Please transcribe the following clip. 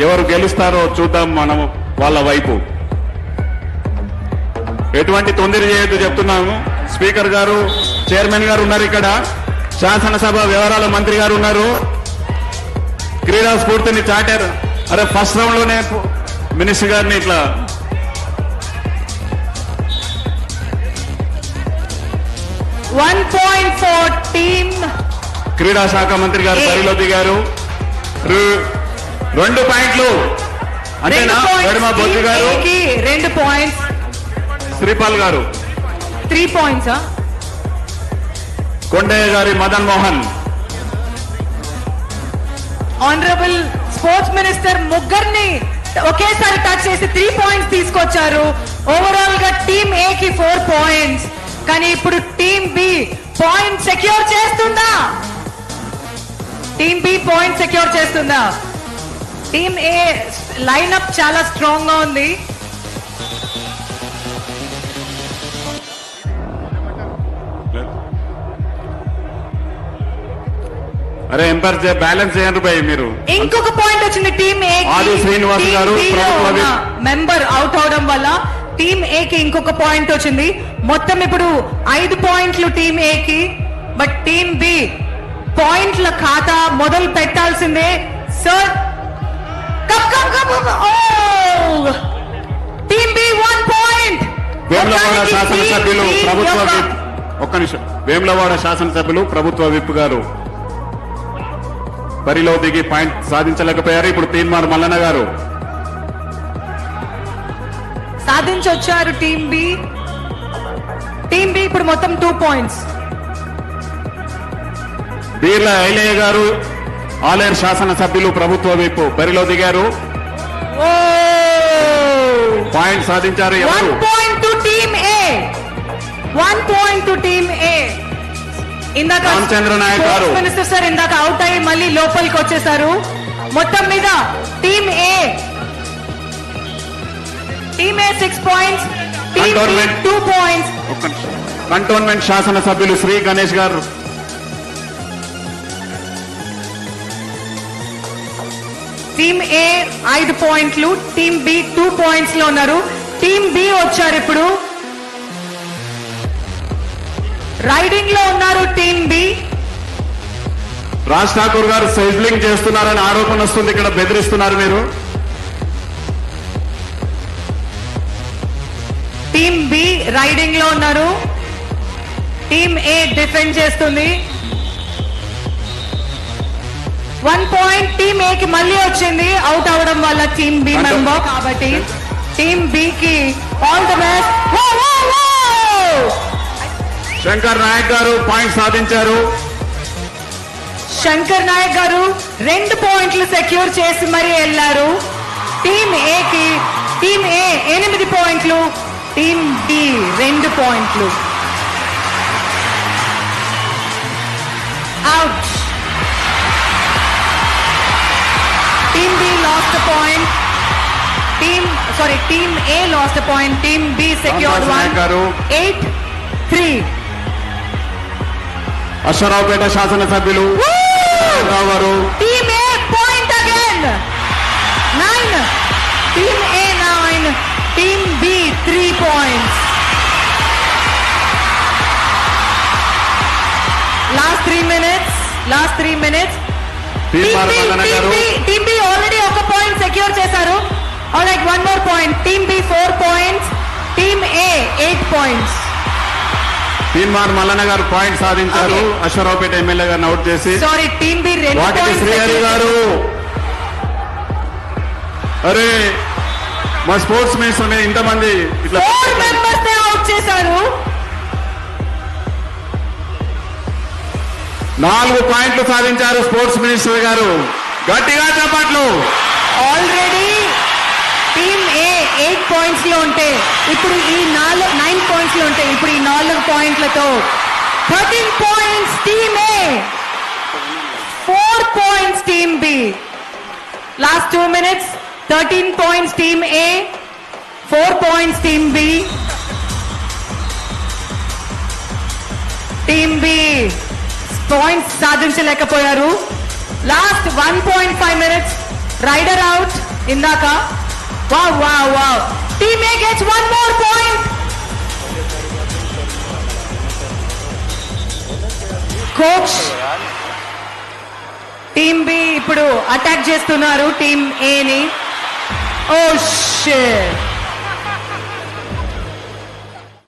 ఎవరు గెలుస్తారో చూద్దాం మనం వాళ్ళ వైపు. ఎటువంటి తొందర చేయొద్దు చెప్తున్నాము. స్పీకర్ గారు, చైర్మన్ గారు ఉన్నారు, ఇక్కడ శాసనసభ వ్యవహారాల మంత్రి గారు ఉన్నారు. క్రీడా స్ఫూర్తిని చాటారు. అరే ఫస్ట్ రౌండ్ లోనే మినిస్టర్ గారిని ఇట్లా టీమ్ క్రీడా శాఖ మంత్రి గారు బరిలో దిగారు. 2 పాయింట్లు అంతేనా? బొద్దు గారు 2 పాయింట్స్, శ్రీపాల్ గారు 3 పాయింట్స్, కొండయ్య గారి Madan Mohan. Honourable sports minister ముగ్గురిని ఒకేసారి టచ్ చేసి 3 పాయింట్స్ తీసుకొచ్చారు. ఓవరాల్ గా టీమ్ ఏ కి 4 పాయింట్స్. కానీ ఇప్పుడు టీమ్ బి పాయింట్ సెక్యూర్ చేస్తుందా? టీమ్ బి పాయింట్ సెక్యూర్ చేస్తుందా? టీమ్ ఏ లైన్అప్ చాలా స్ట్రాంగ్ గా ఉంది. అరే ఎంపైర్ బ్యాలెన్స్ చేయండి భయ్ మీరు. ఇంకొక పాయింట్ వచ్చింది టీమ్ ఏ ఆది శ్రీనివాస్ గారు మెంబర్ అవుట్ అవడం వల్ల టీమ్ ఏ కి ఇంకొక పాయింట్ వచ్చింది. మొత్తం ఇప్పుడు 5 పాయింట్లు టీమ్ ఏ కి. బట్ టీమ్ బి పాయింట్ల ఖాతా మొదలు పెట్టాల్సిందే. Sir team B 1 point. Vemulawada శాసనసభ్యులు ప్రభుత్వ విప్, ఒక్క నిమిషం, వేములవాడ శాసనసభ్యులు ప్రభుత్వ విప్ గారు బరిలో దిగి పాయింట్ సాధించలేకపోయారు. ఇప్పుడు తీన్మార్ మల్లన్న గారు సాధించొచ్చారు. టీమ్ బి ఇప్పుడు మొత్తం 2 పాయింట్స్. బీర్ల ఐలయ్య గారు ఆలేరు శాసనసభ్యులు ప్రభుత్వ విప్ బరిలో దిగారు. పాయింట్ సాధించారు. 1 point to team A. 1 point to team A. ఇందాక రామచంద్ర నాయక్ గారు మినిస్టర్ సార్ ఇందాక అవుట్ అయ్యి మళ్ళీ లోపలికి వచ్చేసారు. మొత్తం మీద team A 6 points, team B 2 points. Cantonment శాసనసభ్యులు శ్రీ గణేష్ గారు టీమ్ ఏ 5 పాయింట్లు, టీమ్ బి 2 పాయింట్స్ లో ఉన్నారు. టీమ్ బి వచ్చారు ఇప్పుడు. రైడింగ్ లో ఉన్నారు టీమ్ బి. రాజ్ ఠాకూర్ గారు సైజ్లింగ్ చేస్తున్నారని ఆరోపణ వస్తుంది. ఇక్కడ బెదిరిస్తున్నారు మీరు. టీమ్ బి రైడింగ్ లో ఉన్నారు. టీమ్ ఏ డిఫెండ్ చేస్తుంది. 1 పాయింట్ టీమ్ ఏ కి మళ్ళీ వచ్చింది అవుట్ అవడం వల్ల టీమ్ బి మెంబర్. కాబట్టి టీమ్ బి కి all the best. Shankar Naik గారు పాయింట్ సాధించారు. శంకర్ నాయక్ గారు 2 పాయింట్లు సెక్యూర్ చేసి మరీ వెళ్లారు. టీమ్ ఏ కి 8 పాయింట్లు, టీమ్ బి 2 పాయింట్లు. Out. Team B last point. Team A last point. Team B secured 1. 8-3. Ashwaraopeta శాసనసభ్యులు గారు team A point again 9. Team A 9, team B 3 points. Last 3 minutes. Team B already 1 point secure చేశారు. Alright, 1 more point. Team B 4 points, team A 8 points. Teenmaar Mallanna గారు point సాధించారు. Ashwaraopeta MLA గారిని out చేసి. Sorry, team B 2 వాటికి శ్రీహరి గారు, అరే మా sports minister మీద ఇంతమంది ఇట్లా 4 మెంబర్స్ అవుట్ చేశారు. 4 పాయింట్లు సాధించారు స్పోర్ట్స్ మినిస్టర్ గారు. గట్టిగా చప్పట్లు. ఆల్రెడీ టీమ్ ఏ 8 పాయింట్స్ లో ఉంటే ఇప్పుడు ఈ 9 పాయింట్స్ లో ఉంటే ఇప్పుడు ఈ 4 పాయింట్లతో 13 points team A, 4 points team B. Last 2 minutes. 13 points team A, 4 points team B. Team B points సాధించలేకపోయారు. Last 1.5 minutes. Raider out. ఇందాక. Wow wow wow, team A gets 1 more point. Coach team B ఇప్పుడు attack చేస్తున్నారు team A ని. Oh shit.